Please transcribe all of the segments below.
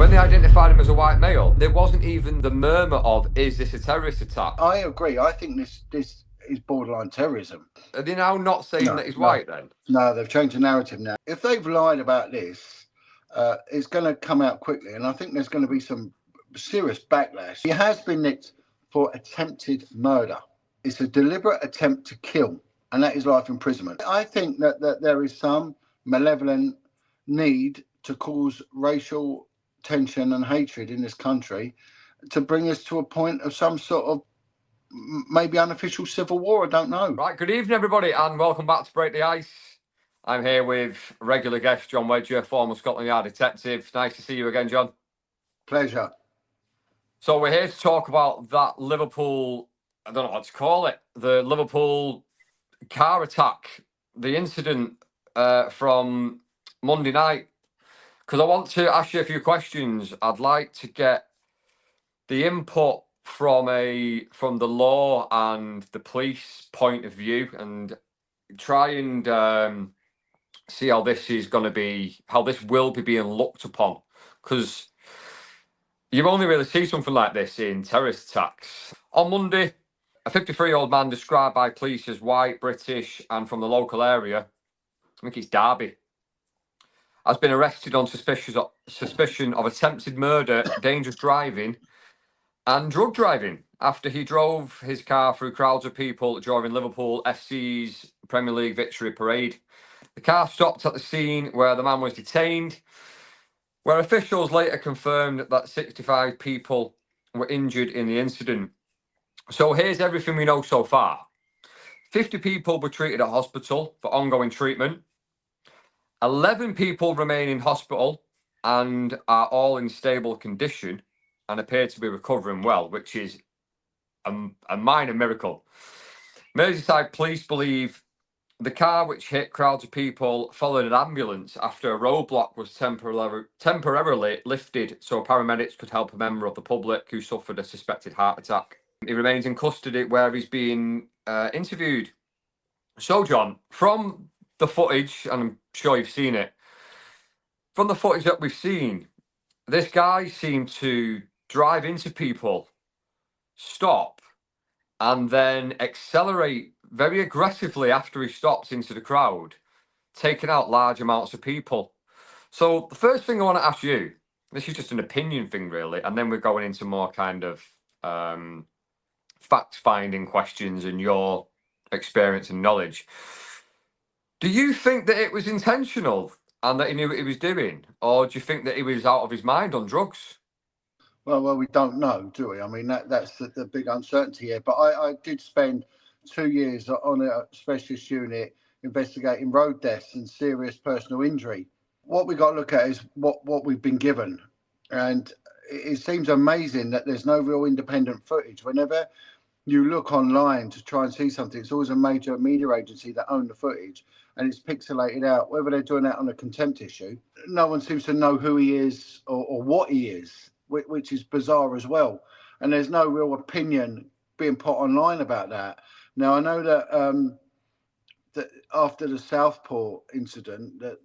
When they identified him as a white male, there wasn't even the murmur of, is this a terrorist attack? I agree. I think this is borderline terrorism. Are they now not saying that he's white then? No, they've changed the narrative now. If they've lied about this, it's going to come out quickly, and I think there's going to be some serious backlash. He has been nicked for attempted murder. It's a deliberate attempt to kill, and that is life imprisonment. I think that there is some malevolent need to cause racial tension and hatred in this country to bring us to a point of some sort of maybe unofficial civil war. I don't know. Right, good evening, everybody, and welcome back to Break the Ice. I'm here with regular guest John Wedger, former Scotland Yard detective. Nice to see you again, John. Pleasure. So we're here to talk about that Liverpool, I don't know what to call it, the Liverpool car attack, the incident from Monday night. Because I want to ask you a few questions. I'd like to get the input from the law and the police point of view, and try and see how this is going to be, how this will be being looked upon. Because you only really see something like this in terrorist attacks. On Monday, a 53-year-old man described by police as white, British, and from the local area, I think it's Derby, has been arrested on suspicion of attempted murder, dangerous driving, and drug driving after he drove his car through crowds of people during Liverpool FC's Premier League victory parade. The car stopped at the scene where the man was detained, where officials later confirmed that 65 people were injured in the incident. So here's everything we know so far. 50 people were treated at hospital for ongoing treatment. 11 people remain in hospital and are all in stable condition and appear to be recovering well, which is a minor miracle. Merseyside police believe the car, which hit crowds of people, followed an ambulance after a roadblock was temporarily lifted so paramedics could help a member of the public who suffered a suspected heart attack. He remains in custody where he's being interviewed. So, John, from the footage, and I'm sure you've seen it, from the footage that we've seen, this guy seemed to drive into people, stop, and then accelerate very aggressively after he stops into the crowd, taking out large amounts of people. So the first thing I want to ask you, this is just an opinion thing really, and then we're going into more kind of fact-finding questions and your experience and knowledge. Do you think that it was intentional and that he knew what he was doing? Or do you think that he was out of his mind on drugs? Well, we don't know, do we? I mean, that's the big uncertainty here. But I did spend 2 years on a specialist unit investigating road deaths and serious personal injury. What we got to look at is what we've been given. And it seems amazing that there's no real independent footage. Whenever you look online to try and see something, it's always a major media agency that own the footage and it's pixelated out. Whether they're doing that on a contempt issue, no one seems to know who he is or what he is, which is bizarre as well. And there's no real opinion being put online about that. Now, I know that that after the Southport incident, that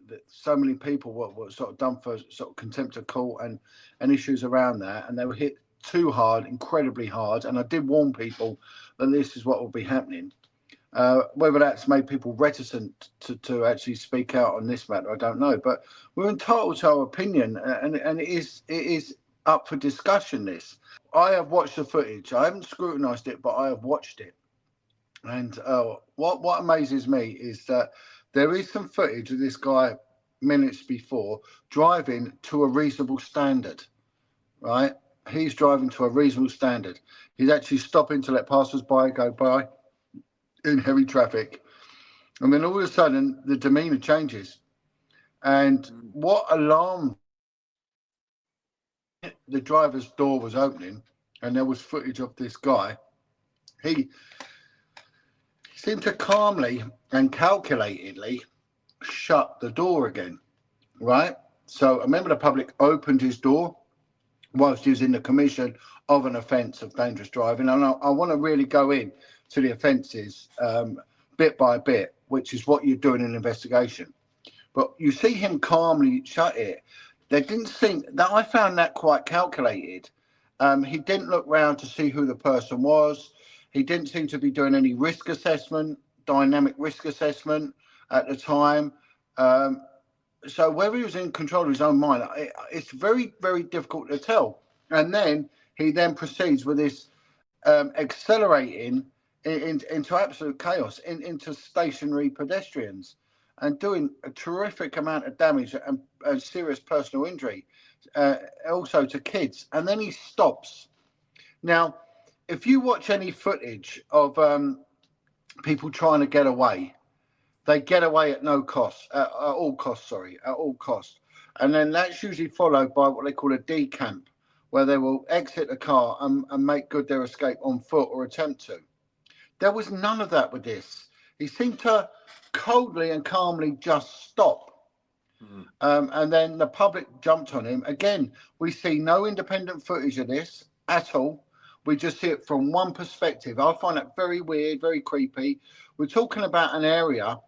that so many people were sort of done for sort of contempt of court and issues around that, and they were hit too hard, incredibly hard. And I did warn people that this is what will be happening. Whether that's made people reticent to actually speak out on this matter, I don't know. But we're entitled to our opinion, and it is up for discussion. This, I have watched the footage. I haven't scrutinised it, but I have watched it. And what amazes me is that there is some footage of this guy minutes before driving to a reasonable standard, right? He's driving to a reasonable standard. He's actually stopping to let passers-by go by in heavy traffic. And then all of a sudden, the demeanour changes. And what alarmed, the driver's door was opening and there was footage of this guy. He seemed to calmly and calculatedly shut the door again, right? So a member of the public opened his door whilst he was in the commission of an offence of dangerous driving. And I want to really go in to the offences bit by bit, which is what you do in an investigation. But you see him calmly shut it. They didn't seem that I found that quite calculated. He didn't look round to see who the person was. He didn't seem to be doing any risk assessment, dynamic risk assessment at the time. Um, so whether he was in control of his own mind, it's very, very difficult to tell. And then he then proceeds with this accelerating into absolute chaos, into stationary pedestrians, and doing a terrific amount of damage and serious personal injury, also to kids. And then he stops. Now, if you watch any footage of people trying to get away, they get away at no cost, at all costs, sorry, at all costs. And then that's usually followed by what they call a decamp, where they will exit the car and make good their escape on foot or attempt to. There was none of that with this. He seemed to coldly and calmly just stop. And then the public jumped on him. Again, we see no independent footage of this at all. We just see it from one perspective. I find that very weird, very creepy. We're talking about an area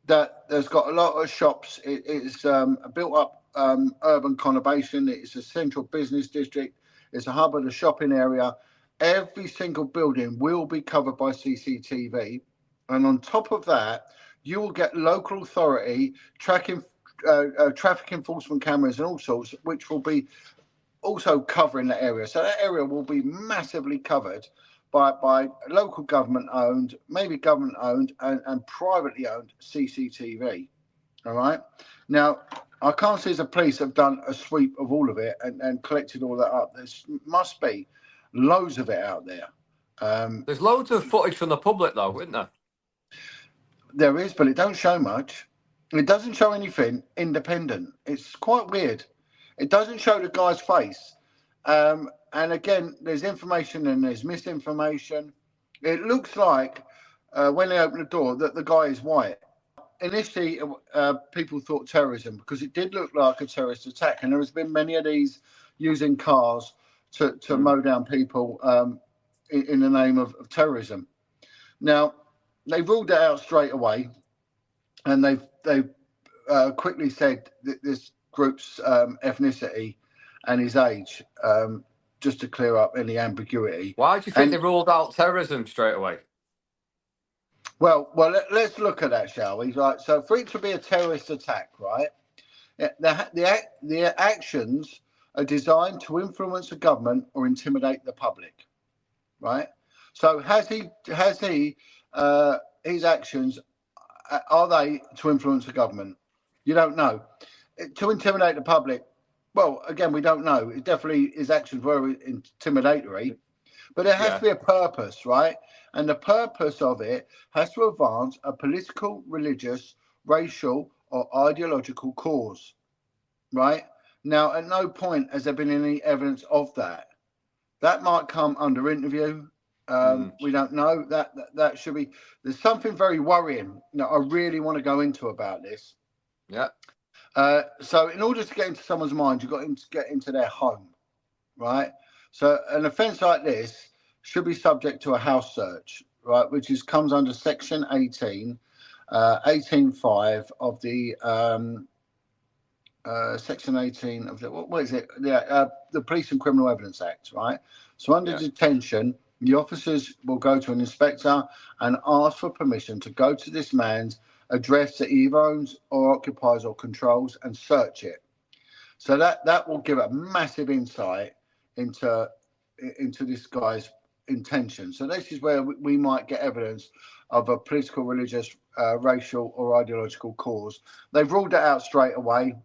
that there's got a lot of shops. It's a built up urban conurbation. It's a central business district. It's a hub of the shopping area. Every single building will be covered by CCTV. And on top of that, you will get local authority tracking traffic enforcement cameras and all sorts, which will be also covering that area. So that area will be massively covered by local government owned, maybe government owned and privately owned CCTV. All right. Now, I can't see the police have done a sweep of all of it and collected all that up. There must be loads of it out there. There's loads of footage from the public, though, isn't there? There is, but it don't show much. It doesn't show anything independent. It's quite weird. It doesn't show the guy's face. And again, there's information and there's misinformation. It looks like when they open the door that the guy is white. Initially, people thought terrorism because it did look like a terrorist attack. And there has been many of these using cars to mow down people in the name of terrorism. Now, they ruled it out straight away. And they've quickly said that this group's ethnicity and his age, just to clear up any ambiguity. Why do you think they ruled out terrorism straight away? Well, let's look at that, shall we? Right. So, for it to be a terrorist attack, right? The actions are designed to influence the government or intimidate the public, right? So, his actions, are they to influence the government? You don't know. To intimidate the public, well, again, we don't know. It definitely, his actions were intimidatory, but there has to be a purpose, right? And the purpose of it has to advance a political, religious, racial, or ideological cause, right? Now, at no point has there been any evidence of that. That might come under interview. We don't know. That should be. There's something very worrying that I really want to go into about this. Yeah. So in order to get into someone's mind, you've got to get into their home, right? So an offence like this should be subject to a house search, right? Which comes under Section 18, 18.5 of the Section 18 of the what is it? The Police and Criminal Evidence Act, right? So under detention, the officers will go to an inspector and ask for permission to go to this man's address that he either owns or occupies or controls and search it. So that will give a massive insight into this guy's intention. So this is where we might get evidence of a political, religious, racial or ideological cause. They've ruled it out straight away,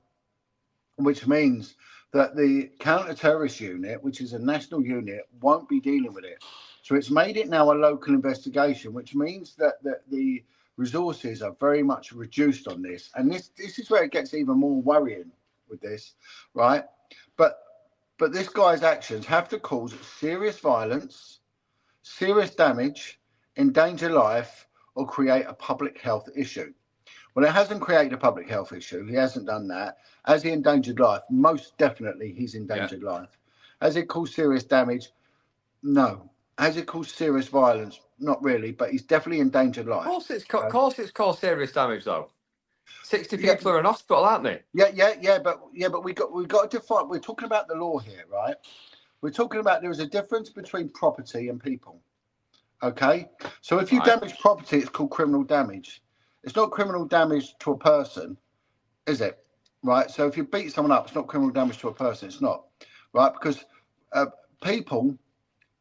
which means that the counter-terrorist unit, which is a national unit, won't be dealing with it. So it's made it now a local investigation, which means that the resources are very much reduced on this. And this is where it gets even more worrying with this, right? But this guy's actions have to cause serious violence, serious damage, endanger life, or create a public health issue. Well, it hasn't created a public health issue. He hasn't done that. Has he endangered life? Most definitely he's endangered life. Has it caused serious damage? No. Has it caused serious violence? Not really, but he's definitely endangered life. Of course it's caused serious damage, though. 60 Yeah, people are in hospital, aren't they? but we got to define. We're talking about the law here, right? We're talking about there is a difference between property and people. Okay, so if you Right. damage property, it's called criminal damage. It's not criminal damage to a person, is it? Right. So if you beat someone up, it's not criminal damage to a person. It's not, right? Because people,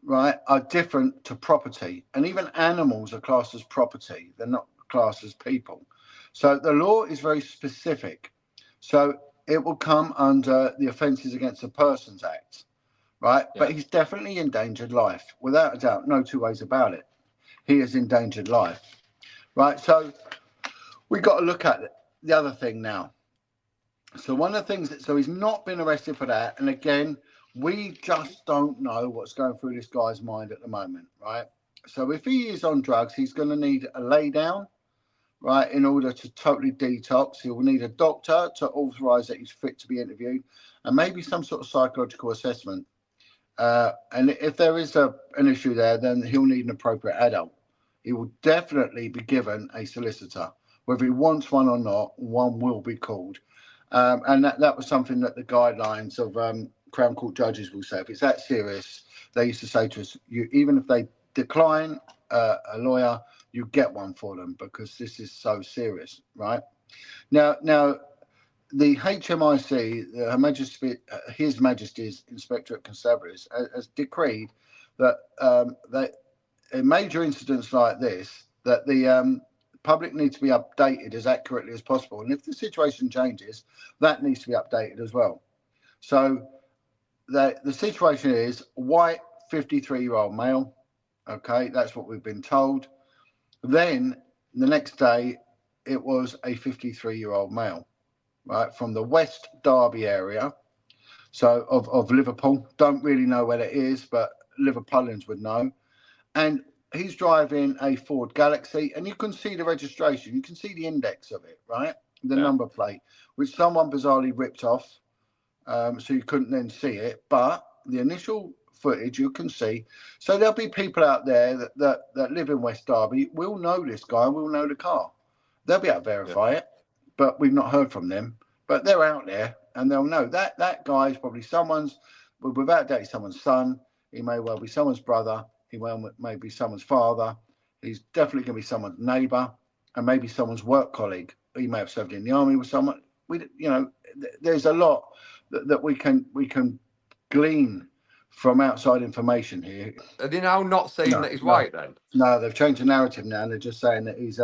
right, are different to property, and even animals are classed as property. They're not classed as people. So the law is very specific. So it will come under the Offences Against the Persons Act, right? Yeah. But he's definitely endangered life, without a doubt. No two ways about it. He has endangered life, right? So we got to look at the other thing now. So one of the things so he's not been arrested for that. And again, we just don't know what's going through this guy's mind at the moment, right? So if he is on drugs, he's going to need a lay down, right, in order to totally detox. He will need a doctor to authorize that he's fit to be interviewed, and maybe some sort of psychological assessment. And if there is an issue there, then he'll need an appropriate adult. He will definitely be given a solicitor. Whether he wants one or not, one will be called. And that was something that the guidelines of Crown Court judges will say. If it's that serious, they used to say to us, even if they decline a lawyer, you get one for them because this is so serious, right? Now, the HMIC, Her Majesty, His Majesty's Inspectorate Constabularies, has decreed that that in major incidents like this, that the public needs to be updated as accurately as possible. And if the situation changes, that needs to be updated as well. So the situation is white 53-year-old male. Okay, that's what we've been told. Then the next day, it was a 53-year-old male, right, from the West Derby area, so of Liverpool. Don't really know where that is, but Liverpudlians would know. And he's driving a Ford Galaxy, and you can see the registration. You can see the index of it, right? The number plate, which someone bizarrely ripped off, so you couldn't then see it. But the initial footage you can see. So there'll be people out there that live in West Derby, will know this guy, will know the car. They'll be able to verify it, but we've not heard from them. But they're out there, and they'll know that guy is probably someone's, without doubt, someone's son. He may well be someone's brother. He may be someone's father. He's definitely going to be someone's neighbour, and maybe someone's work colleague. He may have served in the army with someone. There's a lot that we can glean from outside information here. Are they now not saying that he's white then? No, they've changed the narrative now, and they're just saying that he's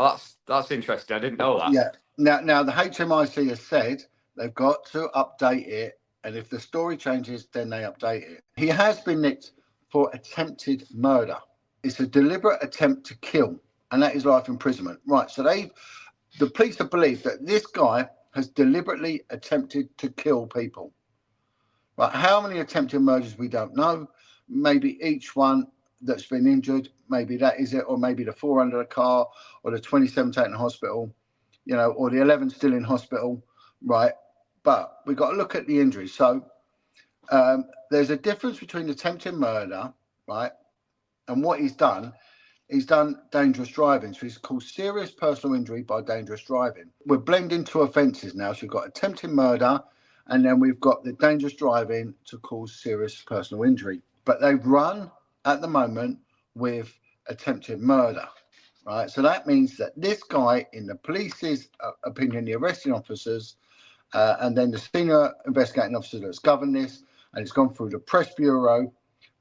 Oh, that's interesting. I didn't know that. Yeah. Now the HMIC has said they've got to update it, and if the story changes, then they update it. He has been nicked for attempted murder. It's a deliberate attempt to kill, and that is life imprisonment. Right. So the police have believed that this guy has deliberately attempted to kill people. Right. How many attempted murders we don't know. Maybe each one that's been injured, maybe that is it, or maybe the 4 under the car, or the 27 taken to hospital, or the 11 still in hospital, right? But we've got to look at the injuries. So there's a difference between attempted murder, right, and what he's done dangerous driving. So it's called serious personal injury by dangerous driving. We're blending two offences now. So we've got attempted murder, and then we've got the dangerous driving to cause serious personal injury. But they've run at the moment with attempted murder, right? So that means that this guy, in the police's opinion, the arresting officers, and then the senior investigating officer that's governed this, and it's gone through the press bureau,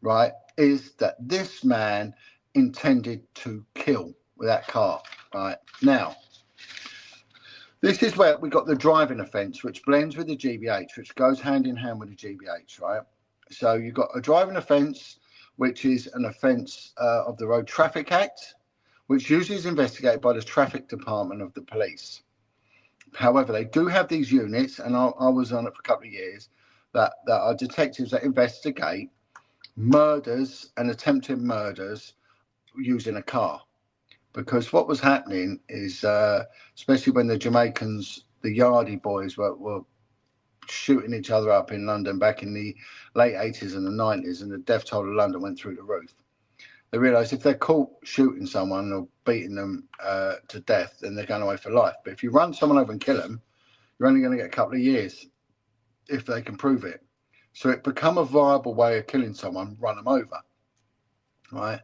right, is that this man intended to kill with that car, right? Now, this is where we got the driving offence, which blends with the GBH, which goes hand in hand with the GBH, right? So you've got a driving offence, which is an offence of the Road Traffic Act, which usually is investigated by the traffic department of the police. However, they do have these units, and I was on it for a couple of years, that are detectives that investigate murders and attempted murders using a car. Because what was happening is, especially when the Jamaicans, the Yardie boys, were shooting each other up in London back in the late 80s and the 90s, and the death toll of London went through the roof. They realise if they're caught shooting someone or beating them to death, then they're going away for life. But if you run someone over and kill them, you're only going to get a couple of years if they can prove it. So it become a viable way of killing someone, run them over, right?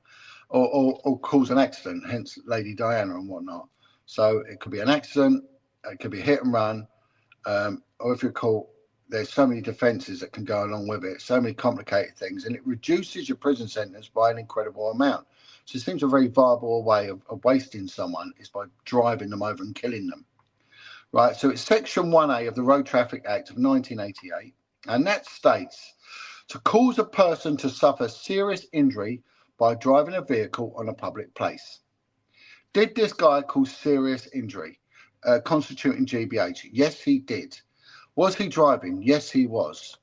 Or cause an accident, hence Lady Diana and whatnot. So it could be an accident, it could be hit and run, or if you're caught, there's so many defences that can go along with it, so many complicated things, and it reduces your prison sentence by an incredible amount. So it seems a very viable way of wasting someone is by driving them over and killing them. Right, so it's Section 1A of the Road Traffic Act of 1988, and that states to cause a person to suffer serious injury by driving a vehicle on a public place. Did this guy cause serious injury, constituting GBH? Yes, he did. Was he driving? Yes, he was.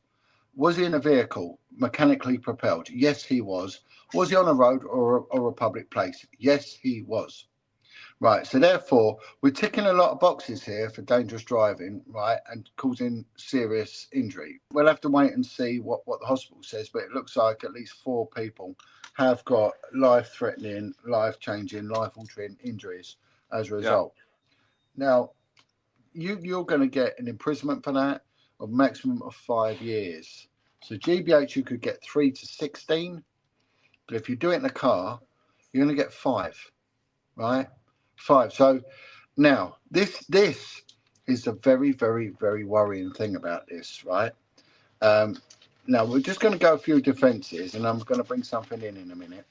Was he in a vehicle, mechanically propelled? Yes, he was. Was he on a road or a public place? Yes, he was. Right, so therefore, we're ticking a lot of boxes here for dangerous driving, right, and causing serious injury. We'll have to wait and see what the hospital says, but it looks like at least 4 people have got life-threatening, life-changing, life-altering injuries as a result. Yeah. Now, you're going to get an imprisonment for that of maximum of 5 years. So GBH, you could get 3 to 16, but if you do it in a car, you're going to get 5, right? 5. So now this is a very, very, very worrying thing about this, right? Now we're just going to go a few defences, and I'm going to bring something in a minute,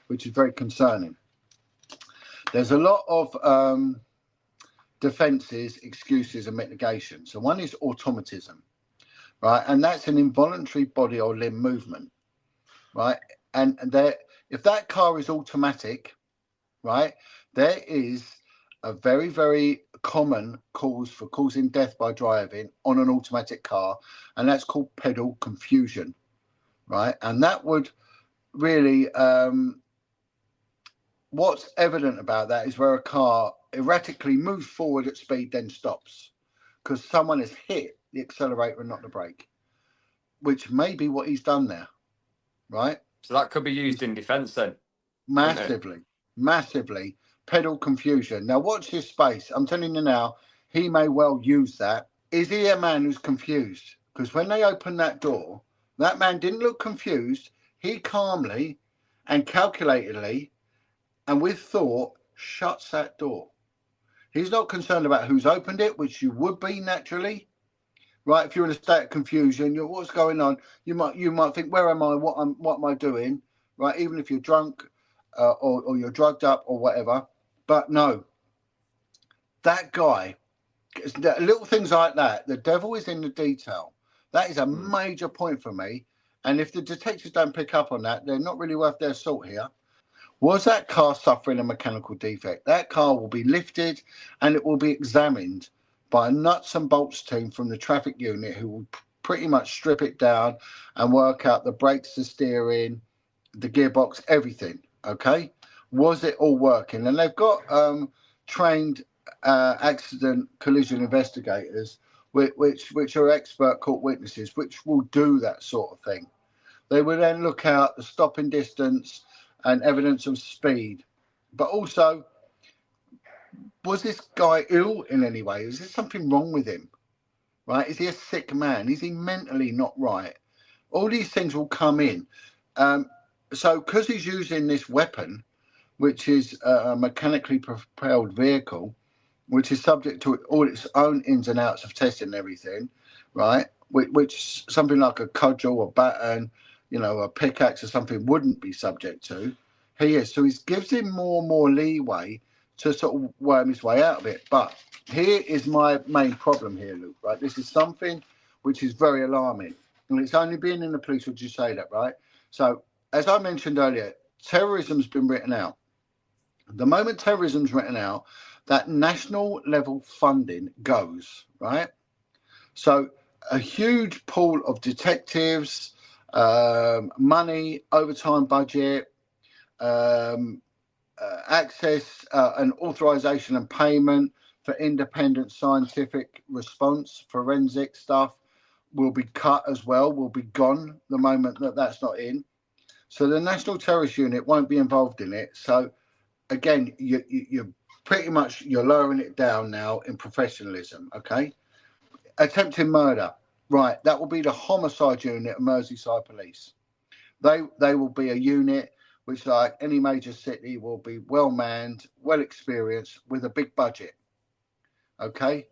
which is very concerning. There's a lot of defences, excuses, and mitigation. So one is automatism, right, and that's an involuntary body or limb movement, right? And there, if that car is automatic, right, there is a very, very common cause for causing death by driving on an automatic car, and that's called pedal confusion, right? And that would really, what's evident about that is where a car erratically moves forward at speed, then stops because someone has hit the accelerator and not the brake, which may be what he's done there, right? So that could be used in defence then. Massively. Pedal confusion. Now watch his space. I'm telling you now, he may well use that. Is he a man who's confused? Because when they opened that door, that man didn't look confused. He calmly and calculatedly and with thought shuts that door. He's not concerned about who's opened it, which you would be naturally, right? If you're in a state of confusion, what's going on? You might think, where am I? What am I doing? Right? Even if you're drunk or you're drugged up or whatever. But no, that guy, little things like that. The devil is in the detail. That is a major point for me. And if the detectives don't pick up on that, they're not really worth their salt here. Was that car suffering a mechanical defect? That car will be lifted and it will be examined by a nuts and bolts team from the traffic unit who will pretty much strip it down and work out the brakes, the steering, the gearbox, everything. Okay, was it all working? And they've got trained accident collision investigators, which are expert court witnesses, which will do that sort of thing. They will then look out the stopping distance and evidence of speed, but also, was this guy ill in any way? Is there something wrong with him? Right? Is he a sick man? Is he mentally not right? All these things will come in. So because he's using this weapon, which is a mechanically propelled vehicle, which is subject to all its own ins and outs of testing and everything, right? Which something like a cudgel, a baton, a pickaxe or something wouldn't be subject to. He is. So he gives him more and more leeway to sort of worm his way out of it. But here is my main problem here, Luke, right? This is something which is very alarming. And it's only being in the police would you say that, right? So, as I mentioned earlier, terrorism's been written out. The moment terrorism's written out, that national level funding goes, right? So a huge pool of detectives, money, overtime budget, access and authorization and payment for independent scientific response, forensic stuff will be cut as well, will be gone the moment that's not in. So the National Terrorist Unit won't be involved in it. So again, you're pretty much you're lowering it down now in professionalism. Okay, attempted murder, right? That will be the homicide unit of Merseyside Police. They will be a unit which, like any major city, will be well manned, well experienced, with a big budget. Okay,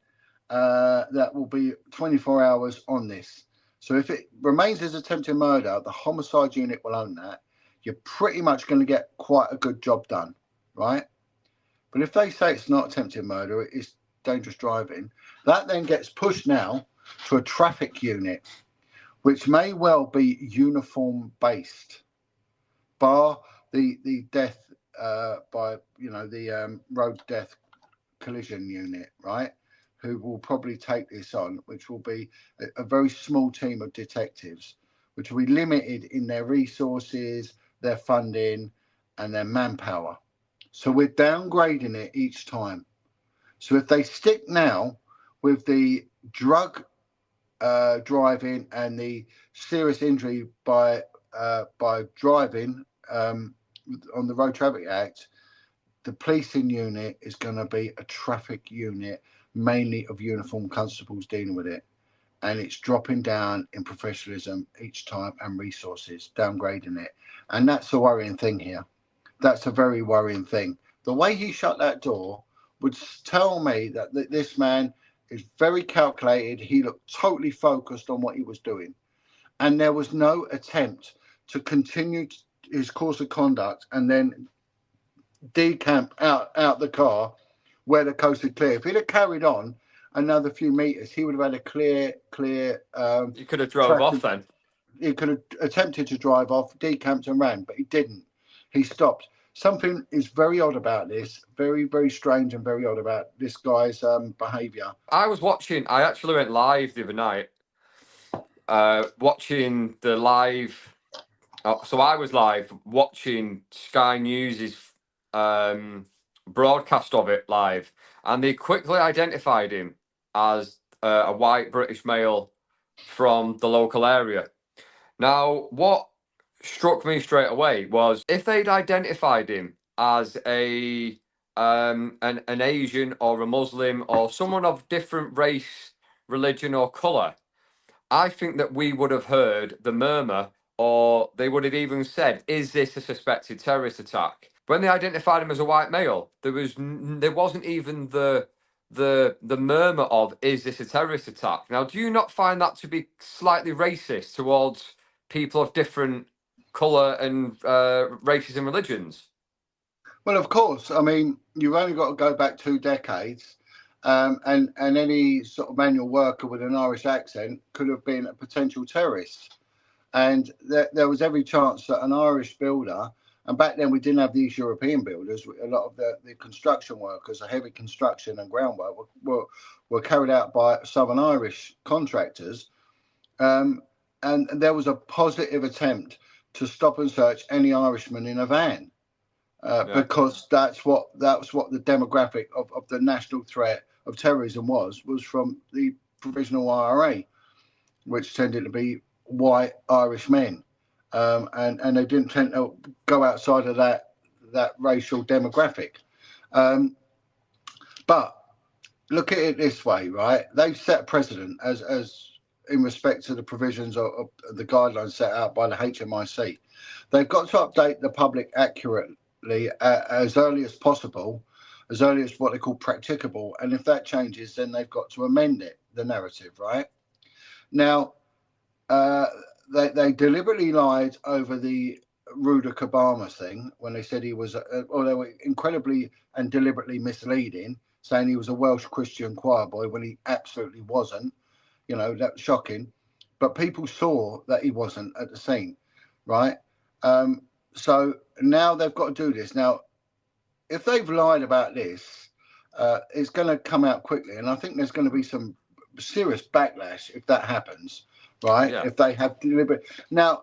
that will be 24 hours on this. So if it remains as attempted murder, the homicide unit will own that. You're pretty much going to get quite a good job done, right? But if they say it's not attempted murder, it's dangerous driving, that then gets pushed now to a traffic unit, which may well be uniform based, bar the death by the road death collision unit, right? Who will probably take this on, which will be a very small team of detectives, which will be limited in their resources, their funding, and their manpower. So we're downgrading it each time. So if they stick now with the drug driving and the serious injury by driving on the Road Traffic Act, the policing unit is going to be a traffic unit, mainly of uniformed constables dealing with it. And it's dropping down in professionalism each time and resources, downgrading it. And that's a worrying thing here. That's a very worrying thing. The way he shut that door would tell me that this man is very calculated. He looked totally focused on what he was doing. And there was no attempt to continue his course of conduct and then decamp out the car where the coast is clear. If he'd have carried on another few meters, he would have had a clear. You could have drove off then. He could have attempted to drive off, decamped and ran, but he didn't. He stopped. Something is very odd about this. Very, very strange and very odd about this guy's behaviour. I was watching. I actually went live the other night, watching the live. So I was live watching Sky News's broadcast of it live, and they quickly identified him as a white British male from the local area. Now, what struck me straight away was if they'd identified him as an Asian or a Muslim or someone of different race, religion, or colour, I think that we would have heard the murmur, or they would have even said, "Is this a suspected terrorist attack?" When they identified him as a white male, there wasn't even the murmur of, "Is this a terrorist attack?" Now, do you not find that to be slightly racist towards people of different colour and races and religions? Well, of course. I mean, you've only got to go back 2 decades, and any sort of manual worker with an Irish accent could have been a potential terrorist. And there was every chance that an Irish builder, and back then we didn't have these European builders, a lot of the construction workers, the heavy construction and groundwork were carried out by Southern Irish contractors. And there was a positive attempt to stop and search any Irishman in a van. Because that's what the demographic of the national threat of terrorism was from the provisional IRA, which tended to be white Irish men, and they didn't tend to go outside of that racial demographic. But look at it this way, right? They've set a precedent as in respect to the provisions of the guidelines set out by the HMIC. They've got to update the public accurately as early as possible, as early as what they call practicable. And if that changes, then they've got to amend it, the narrative, right? Now, they deliberately lied over the Ruda Kabama thing when they said he was, or they were incredibly and deliberately misleading, saying he was a Welsh Christian choir boy when he absolutely wasn't. You know, that's shocking. But people saw that he wasn't at the scene, right? So now they've got to do this. Now, if they've lied about this, it's going to come out quickly. And I think there's going to be some serious backlash if that happens, right? Yeah. If they have deliberate. Now,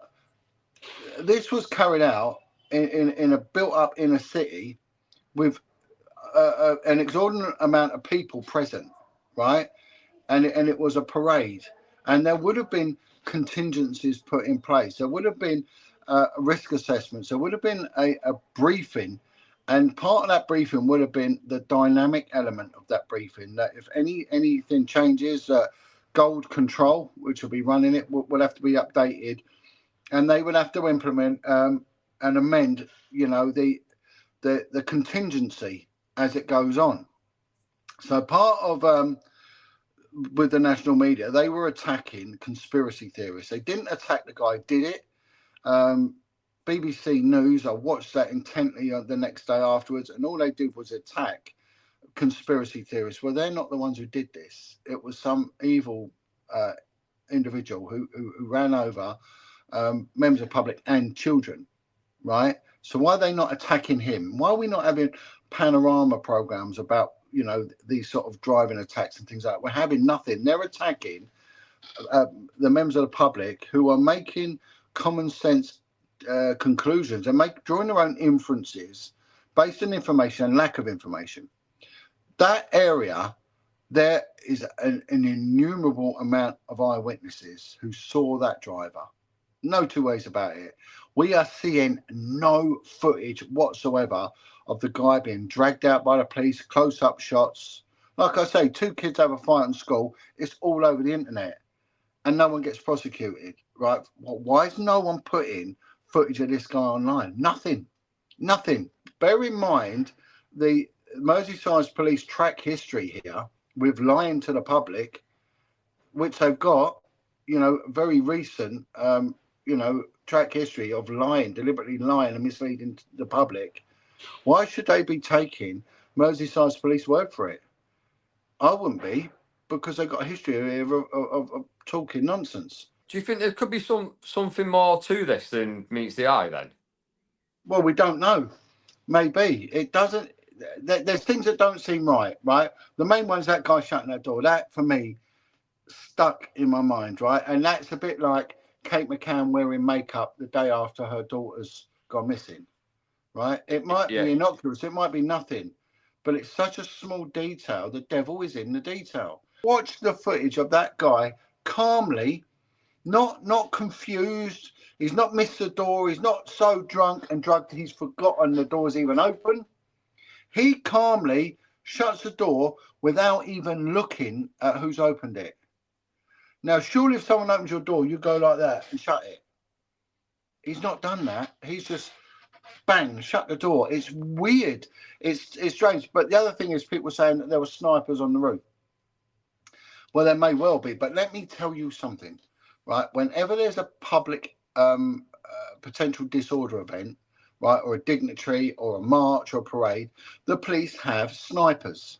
this was carried out in a built-up inner city with an extraordinary amount of people present, right? And it was a parade. And there would have been contingencies put in place. There would have been risk assessments. There would have been a briefing, and part of that briefing would have been the dynamic element of that briefing. That if anything changes, Gold Control, which will be running it, will have to be updated, and they would have to implement and amend, the contingency as it goes on. So part of with the national media, they were attacking conspiracy theorists. They didn't attack the guy who did it. BBC News, I watched that intently the next day afterwards, and all they did was attack conspiracy theorists. Well, they're not the ones who did this. It was some evil individual who ran over members of the public and children, right? So why are they not attacking him? Why are we not having panorama programs about, these sort of driving attacks and things like that? We're having nothing. They're attacking the members of the public who are making common sense conclusions and drawing their own inferences based on information and lack of information. That area, there is an innumerable amount of eyewitnesses who saw that driver. No two ways about it. We are seeing no footage whatsoever of the guy being dragged out by the police, close-up shots. Like I say, 2 kids have a fight in school. It's all over the internet, and no one gets prosecuted, right? Why is no one putting footage of this guy online? Nothing. Bear in mind the Merseyside police track history here with lying to the public, which they've got, very recent, track history of deliberately lying and misleading the public. Why should they be taking Merseyside's police word for it? I wouldn't be, because they've got a history of talking nonsense. Do you think there could be something more to this than meets the eye then? Well, we don't know. Maybe. It doesn't. There's things that don't seem right? The main one's that guy shutting that door. That, for me, stuck in my mind, right? And that's a bit like Kate McCann wearing makeup the day after her daughter's gone missing, right? It might be innocuous, it might be nothing, but it's such a small detail. The devil is in the detail. Watch the footage of that guy calmly, not confused. He's not missed the door. He's not so drunk and drugged he's forgotten the door's even open. He calmly shuts the door without even looking at who's opened it. Now, surely if someone opens your door, you go like that and shut it. He's not done that. He's just bang, shut the door. It's weird. It's strange. But the other thing is people saying that there were snipers on the roof. Well, there may well be. But let me tell you something, right? Whenever there's a public potential disorder event, right, or a dignitary or a march or a parade, the police have snipers,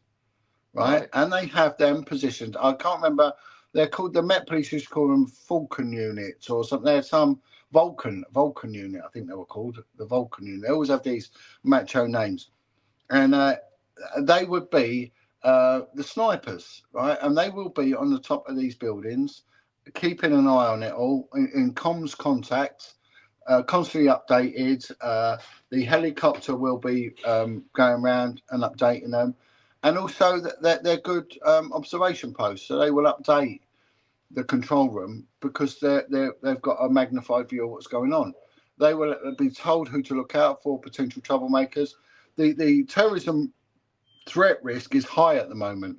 right? And they have them positioned. I can't remember. They're called, the Met Police used to call them Falcon units or something. There's some Vulcan unit, I think they were called, the Vulcan unit. They always have these macho names. And they would be the snipers, right? And they will be on the top of these buildings, keeping an eye on it all, in comms contact, constantly updated. The helicopter will be going around and updating them. And also that they're good observation posts, so they will update the control room because they've got a magnified view of what's going on. They will be told who to look out for, potential troublemakers. The terrorism threat risk is high at the moment,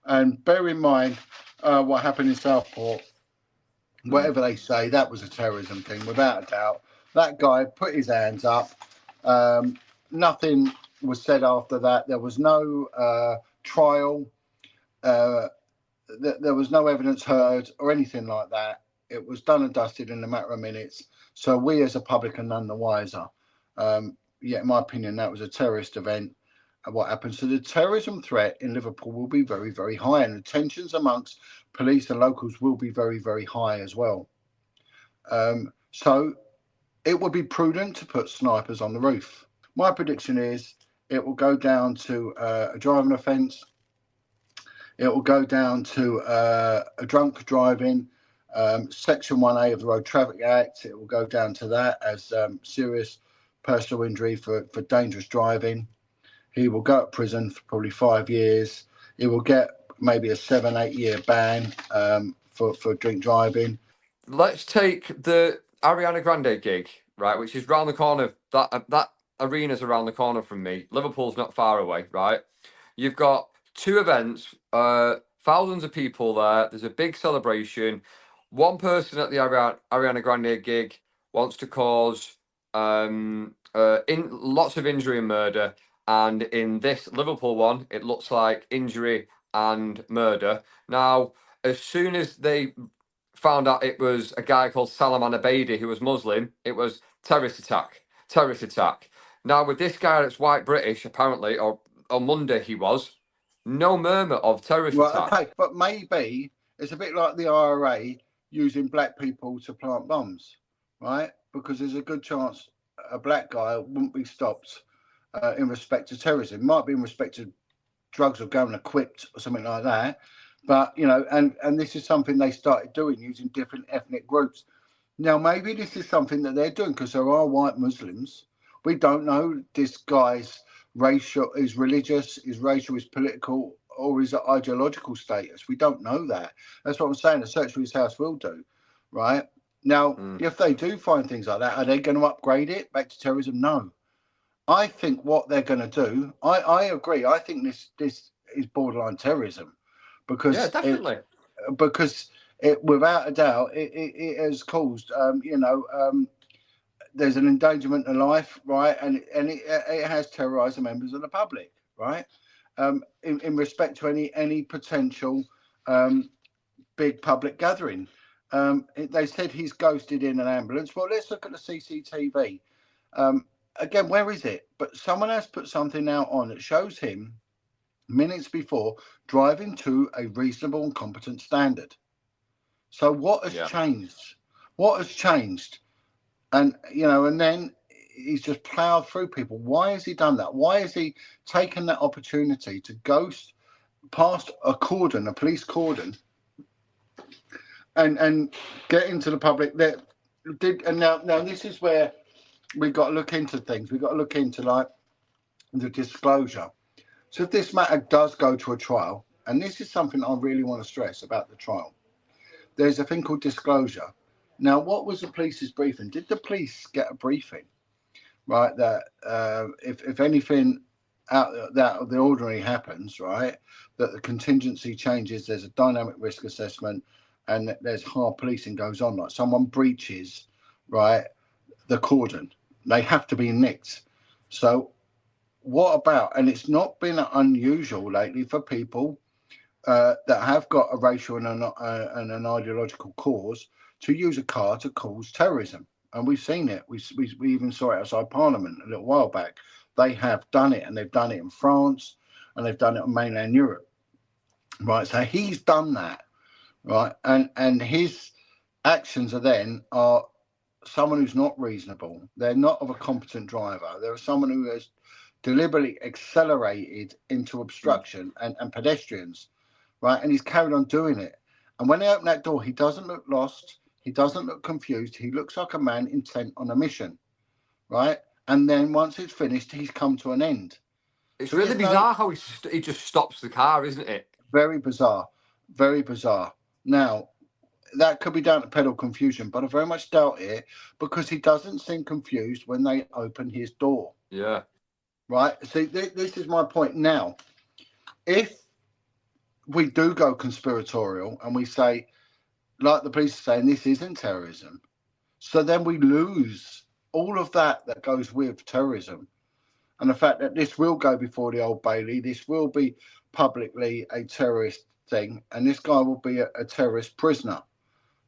and bear in mind what happened in Southport. Whatever they say, that was a terrorism thing, without a doubt. That guy put his hands up. Nothing was said after that. There was no trial. There was no evidence heard or anything like that. It was done and dusted in a matter of minutes. So we as a public are none the wiser. In my opinion, that was a terrorist event. And what happened? So the terrorism threat in Liverpool will be very, very high, and the tensions amongst police and locals will be very, very high as well. So it would be prudent to put snipers on the roof. My prediction is it will go down to a driving offence. It will go down to a drunk driving, Section 1A of the Road Traffic Act. It will go down to that as serious personal injury for dangerous driving. He will go to prison for probably 5 years. He will get maybe a 7-8 year ban for drink driving. Let's take the Ariana Grande gig, right, which is round the corner. That arena's around the corner from me. Liverpool's not far away, right? You've got two events, thousands of people there. There's a big celebration. One person at the Ariana Grande gig wants to cause in lots of injury and murder, and in this Liverpool one, it looks like injury and murder. Now, as soon as they found out it was a guy called Salman Abedi who was Muslim, it was terrorist attack, terrorist attack. Now, with this guy that's white British, apparently, or on Monday he was, no murmur of terrorist Right, attack. okay, but maybe it's a bit like the IRA using black people to plant bombs, right? Because there's a good chance a black guy wouldn't be stopped in respect to terrorism. It might be in respect to drugs or going equipped or something like that. But, you know, and this is something they started doing using different ethnic groups. Now, maybe this is something that they're doing because there are white Muslims. We don't know this guy's racial, is religious, is racial, is political, or is ideological status. We don't know that. That's what I'm saying. A search for his house will do, right? Now, if they do find things like that, are they going to upgrade it back to terrorism? No. I think what they're going to do, I agree. I think this is borderline terrorism Yeah, because definitely. it without a doubt it has caused there's an endangerment of life, right, and it has terrorised the members of the public, right, in respect to any potential big public gathering. They said he's ghosted in an ambulance. Well, let's look at the CCTV. Again, where is it? But someone has put something out on that shows him minutes before driving to a reasonable and competent standard. So what has changed? What has changed? And and then he's just ploughed through people. Why has he done that? Why has he taken that opportunity to ghost past a cordon, a police cordon, and get into the public? That did and now this is where we've got to look into things. We've got to look into like the disclosure. So if this matter does go to a trial, and this is something I really want to stress about the trial, there's a thing called disclosure. Now, what was the police's briefing? Did the police get a briefing, right? That if anything out that of the ordinary happens, right, that the contingency changes, there's a dynamic risk assessment, and that there's hard policing goes on. Like someone breaches, right, the cordon, they have to be nicked. So what about? And it's not been unusual lately for people that have got a racial and an ideological cause to use a car to cause terrorism. And we've seen it. We even saw it outside Parliament a little while back. They have done it, and they've done it in France, and they've done it in mainland Europe. Right. So he's done that. Right. And his actions are someone who's not reasonable. They're not of a competent driver. They're someone who has deliberately accelerated into obstruction and pedestrians, right? And he's carried on doing it. And when they open that door, he doesn't look lost. He doesn't look confused. He looks like a man intent on a mission, right? And then once it's finished, he's come to an end. It's really bizarre how he just stops the car, isn't it? Very bizarre. Very bizarre. Now, that could be down to pedal confusion, but I very much doubt it because he doesn't seem confused when they open his door. Yeah. Right? See, this is my point now. If we do go conspiratorial and we say, like the police are saying, this isn't terrorism, so then we lose all of that goes with terrorism. And the fact that this will go before the Old Bailey, this will be publicly a terrorist thing, and this guy will be a terrorist prisoner,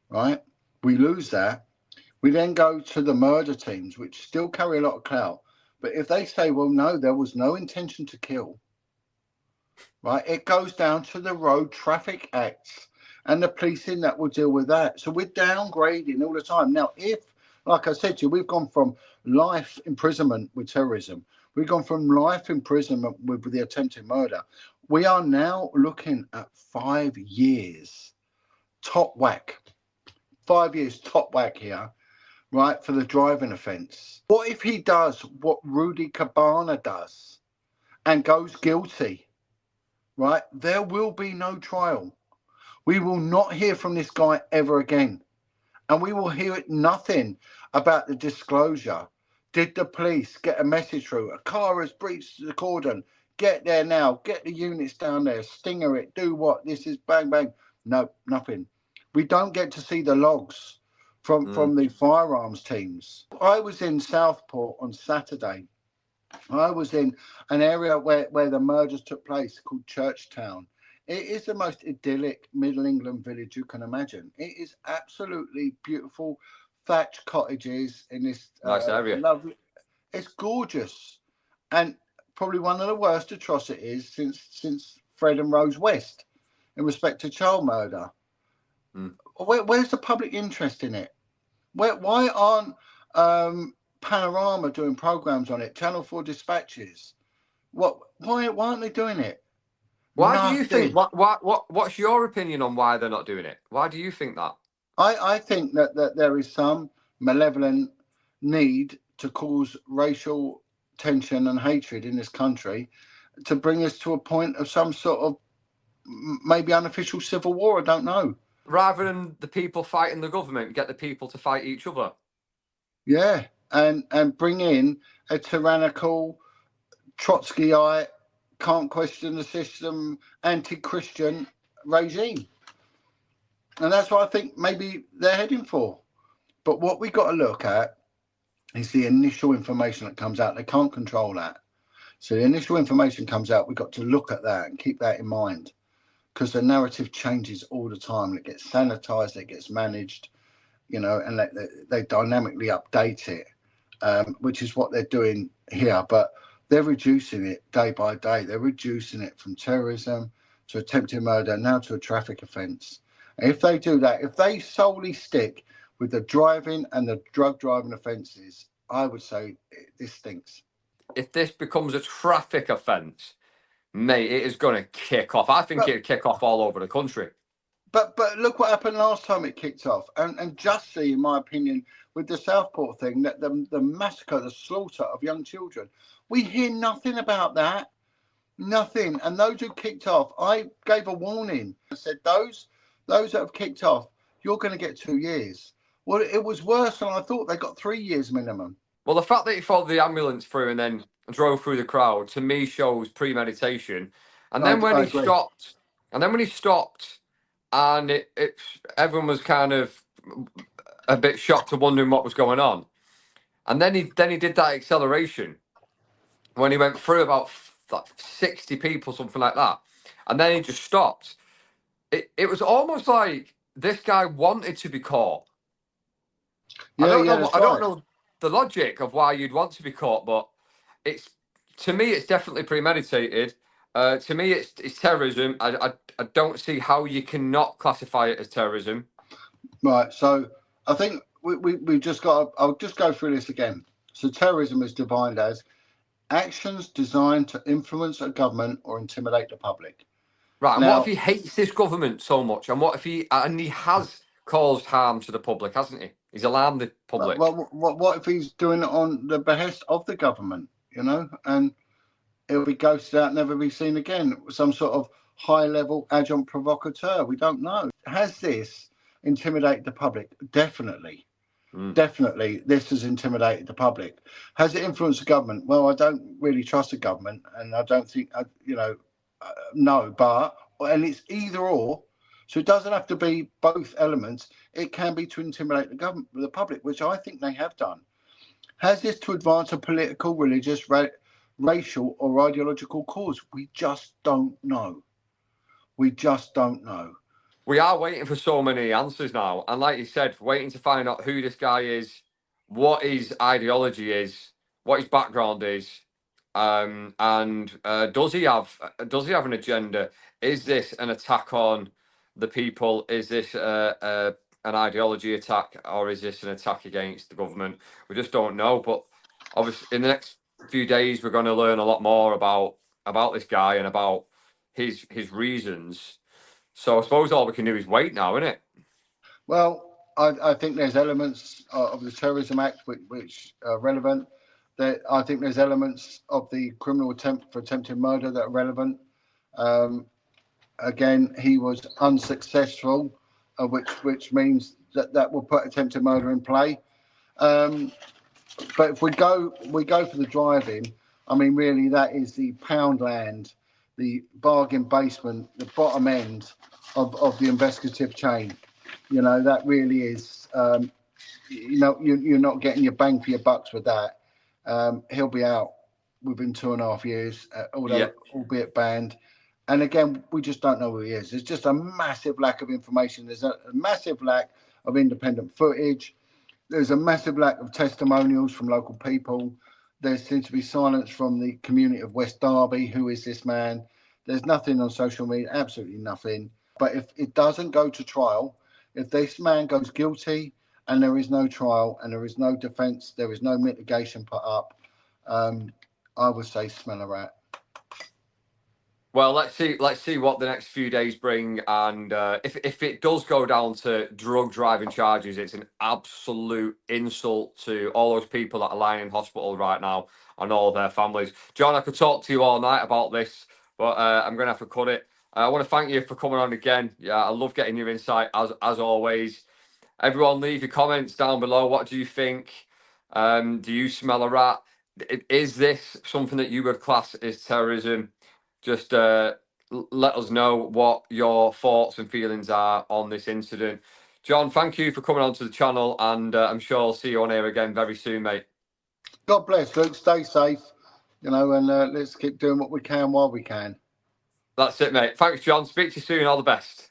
right? We lose that. We then go to the murder teams, which still carry a lot of clout. But if they say, well, no, there was no intention to kill, right? It goes down to the Road Traffic Acts and the policing that will deal with that. So we're downgrading all the time. Now, if, like I said to you, we've gone from life imprisonment with terrorism, we've gone from life imprisonment with the attempted murder. We are now looking at 5 years top whack. 5 years top whack here, right, for the driving offence. What if he does what Rudy Cabana does and goes guilty, right? There will be no trial. We will not hear from this guy ever again. and we will hear nothing about the disclosure. Did the police get a message through? A car has breached the cordon. Get there now. Get the units down there. Stinger it. Do what? This is bang bang. No, nothing. We don't get to see the logs from the firearms teams. I was in Southport on Saturday. I was in an area where the murders took place called Churchtown. It is the most idyllic Middle England village you can imagine. It is absolutely beautiful, thatched cottages in this Nice area. lovely. It's gorgeous, and probably one of the worst atrocities since Fred and Rose West, in respect to child murder. Where's the public interest in it? Why aren't Panorama doing programs on it? Channel 4 dispatches. Why aren't they doing it? Why do you think? Nothing. What's your opinion on why they're not doing it? Why do you think that? I think that there is some malevolent need to cause racial tension and hatred in this country to bring us to a point of some sort of maybe unofficial civil war. I don't know. Rather than the people fighting the government, get the people to fight each other. Yeah, and bring in a tyrannical Trotskyite, can't question the system, anti-Christian regime. And that's what I think maybe they're heading for. But what we got to look at is the initial information that comes out. They can't control that. So the initial information comes out. We've got to look at that and keep that in mind, because the narrative changes all the time. It gets sanitized, it gets managed, and they dynamically update it, which is what they're doing here. But they're reducing it day by day. They're reducing it from terrorism to attempted murder, now to a traffic offence. If they do that, if they solely stick with the driving and the drug driving offences, I would say this stinks. If this becomes a traffic offence, mate, it is going to kick off. I think it'd kick off all over the country. But look what happened last time it kicked off, and justly, in my opinion, with the Southport thing, that the massacre, the slaughter of young children, we hear nothing about that, nothing. And those who kicked off, I gave a warning. I said those that have kicked off, you're going to get 2 years. Well, it was worse than I thought. They got 3 years minimum. Well, the fact that he followed the ambulance through and then drove through the crowd, to me, shows premeditation. And then when he stopped, and everyone was kind of a bit shocked and wondering what was going on. And then he did that acceleration when he went through about 60 people, something like that. And then he just stopped. It was almost like this guy wanted to be caught. Yeah, I don't know the logic of why you'd want to be caught, but to me it's definitely premeditated. To me it's terrorism. I don't see how you cannot classify it as terrorism. Right. So I think we've just got. I'll just go through this again. So terrorism is defined as actions designed to influence a government or intimidate the public. Right. And what if he hates this government so much? And what if he has caused harm to the public, hasn't he? He's alarmed the public. Well, what if he's doing it on the behest of the government, and it'll be ghosted out, never be seen again? Some sort of high-level adjunct provocateur. We don't know. Has this intimidated the public? Definitely. Definitely, this has intimidated the public. Has it influenced the government? Well, I don't really trust the government, and I don't think, no, and it's either or. So it doesn't have to be both elements. It can be to intimidate the government, the public, which I think they have done. Has this to advance a political, religious, racial, or ideological cause? We just don't know. We just don't know. We are waiting for so many answers now. And like you said, waiting to find out who this guy is, what his ideology is, what his background is, and does he have an agenda? Is this an attack on the people? Is this an ideology attack, or is this an attack against the government? We just don't know. But obviously, in the next few days, we're going to learn a lot more about this guy and about his reasons. So I suppose all we can do is wait now, isn't it? Well, I think there's elements of the Terrorism Act which are relevant. I think there's elements of the criminal attempt for attempted murder that are relevant. Again, he was unsuccessful, which means that will put attempted murder in play. But if we go for the driving, I mean, really, that is the Poundland, the bargain basement, the bottom end of the investigative chain. You know, that really is. You're not getting your bang for your bucks with that. He'll be out within 2.5 years, Yeah. although albeit banned. And again, we just don't know who he is. There's just a massive lack of information. There's a massive lack of independent footage. There's a massive lack of testimonials from local people. There seems to be silence from the community of West Derby. Who is this man? There's nothing on social media, absolutely nothing. But if it doesn't go to trial, if this man goes guilty and there is no trial and there is no defence, there is no mitigation put up, I would say smell a rat. Well, let's see what the next few days bring, and if it does go down to drug driving charges, it's an absolute insult to all those people that are lying in hospital right now and all their families. John, I could talk to you all night about this, but I'm going to have to cut it. I want to thank you for coming on again. Yeah, I love getting your insight as always. Everyone, leave your comments down below. What do you think? Do you smell a rat? Is this something that you would class as terrorism? Just let us know what your thoughts and feelings are on this incident. John, thank you for coming onto the channel, and I'm sure I'll see you on here again very soon, mate. God bless, Luke. Stay safe, and let's keep doing what we can while we can. That's it, mate. Thanks, John. Speak to you soon. All the best.